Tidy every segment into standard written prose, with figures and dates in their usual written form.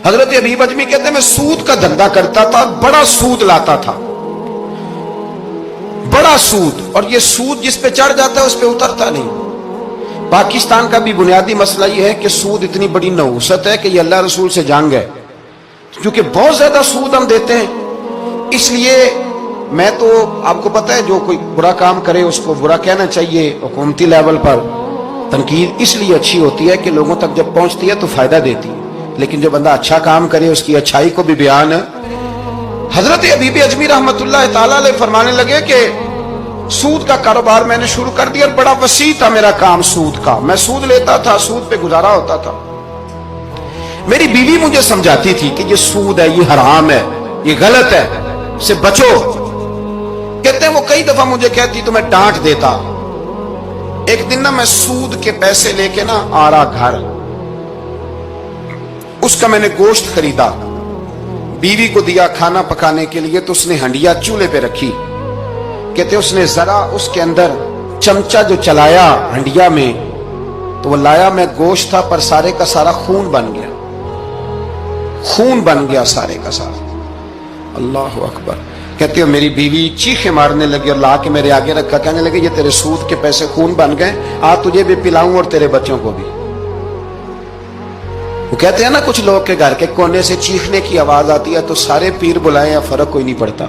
حضرت حبیب اجمی کہتے ہیں میں سود کا دھندا کرتا تھا، بڑا سود لاتا تھا، بڑا سود، اور یہ سود جس پہ چڑھ جاتا ہے اس پہ اترتا نہیں۔ پاکستان کا بھی بنیادی مسئلہ یہ ہے کہ سود اتنی بڑی نحوست ہے کہ یہ اللہ رسول سے جنگ ہے، کیونکہ بہت زیادہ سود ہم دیتے ہیں۔ اس لیے میں تو آپ کو پتہ ہے جو کوئی برا کام کرے اس کو برا کہنا چاہیے، حکومتی لیول پر تنقید اس لیے اچھی ہوتی ہے کہ لوگوں تک جب پہنچتی ہے تو فائدہ دیتی ہے، لیکن جو بندہ اچھا کام کرے اس کی اچھائی کو بھی بیان ہے۔ حضرت حبیب اجمی رحمت اللہ تعالیٰ علیہ فرمانے لگے کہ سود کا کاروبار میں نے شروع کر دیا، بڑا وسیع تھا میرا کام سود کا، میں سود لیتا تھا، سود پہ گزارا ہوتا تھا۔ میری بیوی مجھے سمجھاتی تھی کہ یہ سود ہے، یہ حرام ہے، یہ غلط ہے، سے بچو۔ کہتے ہیں وہ کئی دفعہ مجھے کہتی تو میں ڈانٹ دیتا۔ ایک دن نا میں سود کے پیسے لے کے نا آ رہا گھر، اس کا میں نے گوشت خریدا، بیوی کو دیا کھانا پکانے کے لیے، تو اس نے ہنڈیا چولہے پہ رکھی۔ کہتے اس نے ذرا اس کے اندر چمچہ جو چلایا ہنڈیا میں تو وہ لایا میں گوشت تھا پر سارے کا سارا خون بن گیا، خون بن گیا سارے کا سارا۔ اللہ اکبر۔ کہتے ہو میری بیوی چیخیں مارنے لگی اور لا کے میرے آگے رکھا، کہنے لگے یہ تیرے سود کے پیسے خون بن گئے، آج تجھے بھی پلاؤں اور تیرے بچوں کو بھی۔ وہ کہتے ہیں نا کچھ لوگ کے گھر کے کونے سے چیخنے کی آواز آتی ہے تو سارے پیر بلائیں یا فرق کوئی نہیں پڑتا۔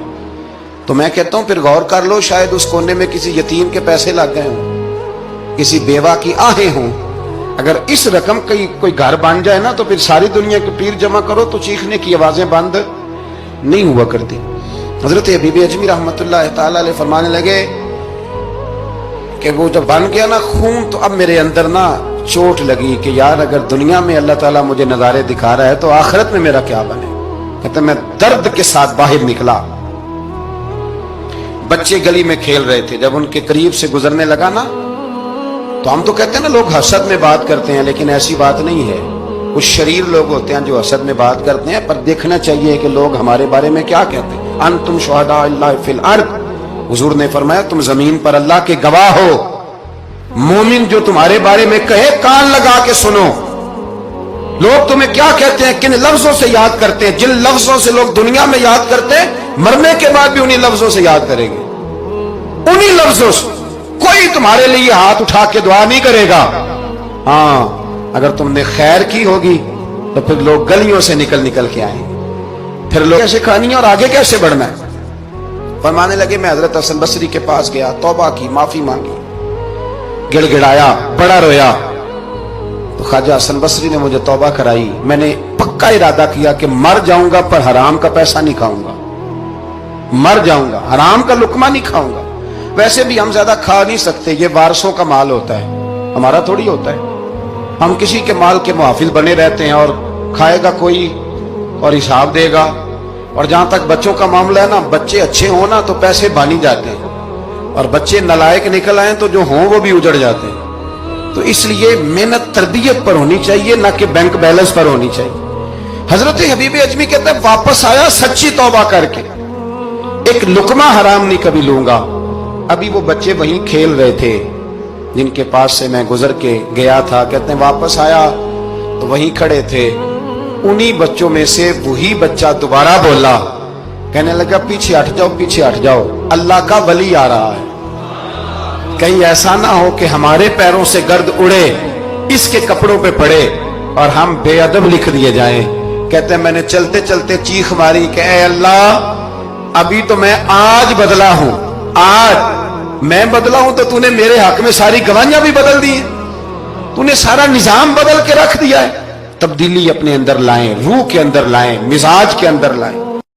تو میں کہتا ہوں پھر غور کر لو، شاید اس کونے میں کسی یتیم کے پیسے لگ گئے ہوں، کسی بیوہ کی آہیں ہوں۔ اگر اس رقم کوئی گھر بن جائے نا تو پھر ساری دنیا کے پیر جمع کرو تو چیخنے کی آوازیں بند نہیں ہوا کرتی۔ حضرت حبیب اجمی رحمت اللہ تعالیٰ علیہ فرمانے لگے کہ وہ جب بن گیا نا خون تو اب میرے اندر نا چوٹ لگی کہ یار اگر دنیا میں اللہ تعالیٰ مجھے نظارے دکھا رہا ہے تو آخرت میں میرا کیا بنے۔ کہتے میں درد کے ساتھ باہر نکلا، بچے گلی میں کھیل رہے تھے، جب ان کے قریب سے گزرنے لگا نا تو ہم تو کہتے ہیں نا لوگ حسد میں بات کرتے ہیں، لیکن ایسی بات نہیں ہے۔ کچھ شریر لوگ ہوتے ہیں جو حسد میں بات کرتے ہیں، پر دیکھنا چاہیے کہ لوگ ہمارے بارے میں کیا کہتے ہیں۔ انتم شہداء اللہ فی الارض، حضور نے فرمایا تم زمین پر اللہ کے گواہ ہو۔ مومن جو تمہارے بارے میں کہے کان لگا کے سنو، لوگ تمہیں کیا کہتے ہیں، کن لفظوں سے یاد کرتے ہیں۔ جن لفظوں سے لوگ دنیا میں یاد کرتے ہیں مرنے کے بعد بھی انہی لفظوں سے یاد کریں گے، انہی لفظوں سے۔ کوئی تمہارے لیے ہاتھ اٹھا کے دعا نہیں کرے گا۔ ہاں اگر تم نے خیر کی ہوگی تو پھر لوگ گلیوں سے نکل کے آئیں گے، پھر لوگ کیسے کھانی ہے اور آگے کیسے بڑھنا ہے۔ فرمانے لگے میں حضرت حسن بصری کے پاس گیا، توبہ کی، معافی مانگی، گڑ گڑایا، بڑا رویا۔ تو خواجہ حسن بصری نے مجھے توبہ کرائی۔ میں نے پکا ارادہ کیا کہ مر جاؤں گا پر حرام کا پیسہ نہیں کھاؤں گا، مر جاؤں گا حرام کا لقمہ نہیں کھاؤں گا۔ ویسے بھی ہم زیادہ کھا نہیں سکتے، یہ وارثوں کا مال ہوتا ہے، ہمارا تھوڑی ہوتا ہے۔ ہم کسی کے مال کے محافظ بنے رہتے ہیں، اور کھائے گا کوئی اور حساب دے گا۔ اور جہاں تک بچوں کا معاملہ ہے نا، بچے اچھے ہوں نا تو پیسے بانی جاتے ہیں، اور بچے نالائق نکل آئیں تو جو ہوں وہ بھی اجڑ جاتے ہیں۔ تو اس لیے محنت تربیت پر ہونی چاہیے، نہ کہ بینک بیلنس پر ہونی چاہیے۔ حضرت حبیب اجمی کہتے ہیں واپس آیا سچی توبہ کر کے، ایک لقمہ حرام نہیں کبھی لوں گا۔ ابھی وہ بچے وہیں کھیل رہے تھے جن کے پاس سے میں گزر کے گیا تھا۔ کہتے ہیں واپس آیا تو وہیں کھڑے تھے، انہی بچوں میں سے وہی بچہ دوبارہ بولا، کہنے لگا پیچھے ہٹ جاؤ، پیچھے ہٹ جاؤ، اللہ کا ولی آ رہا ہے، کہیں ایسا نہ ہو کہ ہمارے پیروں سے گرد اڑے، اس کے کپڑوں پہ پڑے اور ہم بے ادب لکھ دیے جائیں۔ کہتے ہیں میں نے چلتے چلتے چیخ ماری کہ اے اللہ ابھی تو میں آج بدلا ہوں، آج میں بدلا ہوں تو تو نے میرے حق میں ساری گواہیاں بھی بدل دی ہیں، تو نے سارا نظام بدل کے رکھ دیا ہے۔ تبدیلی اپنے اندر لائیں، روح کے اندر لائیں، مزاج کے اندر لائیں۔